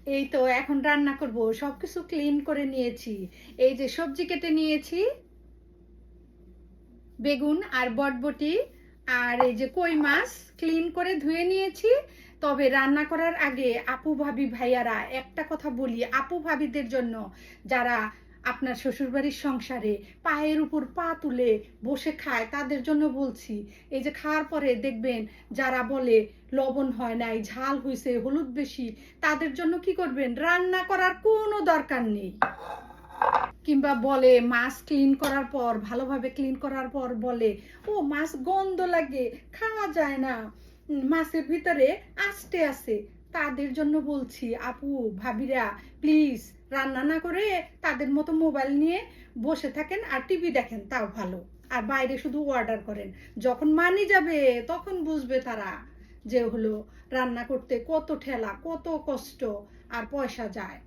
এই তো এখন রান্না করব, সবকিছু ক্লিন করে নিয়েছি। এই যে সবজি কেটে নিয়েছি, বেগুন আর বটবটি, আর এই যে কই মাছ ক্লিন করে ধুয়ে নিয়েছি। তবে রান্না করার আগে আপু ভাবি ভাইয়ারা একটা কথা বলি, আপু ভাবিদের জন্য, যারা আপনার শ্বশুরবাড়ির সংসারে পায়ের উপর পা তুলে বসে খায়, তাদের জন্য বলছি। এই যে খাওয়ার পরে দেখবেন যারা বলে লবণ হয় নাই, ঝাল হয়েছে, হলুদ বেশি, তাদের জন্য কি করবেন, রান্না করার কোনো দরকার নেই। কিংবা বলে মাছ ক্লিন করার পর, ভালোভাবে ক্লিন করার পর বলে, ও মাছ গন্ধ লাগে, খাওয়া যায় না, মাছের ভিতরে আষ্টে আছে। তাদের জন্য বলছি, আপু ভাবিরা প্লিজ রান্না না করে তাদের মতো মোবাইল নিয়ে বসে থাকেন আর টিভি দেখেন, তাও ভালো। আর বাইরে শুধু অর্ডার করেন, যখন মানি যাবে তখন বুঝবে তারা যে হলো রান্না করতে কত ঠেলা, কত কষ্ট আর পয়সা যায়।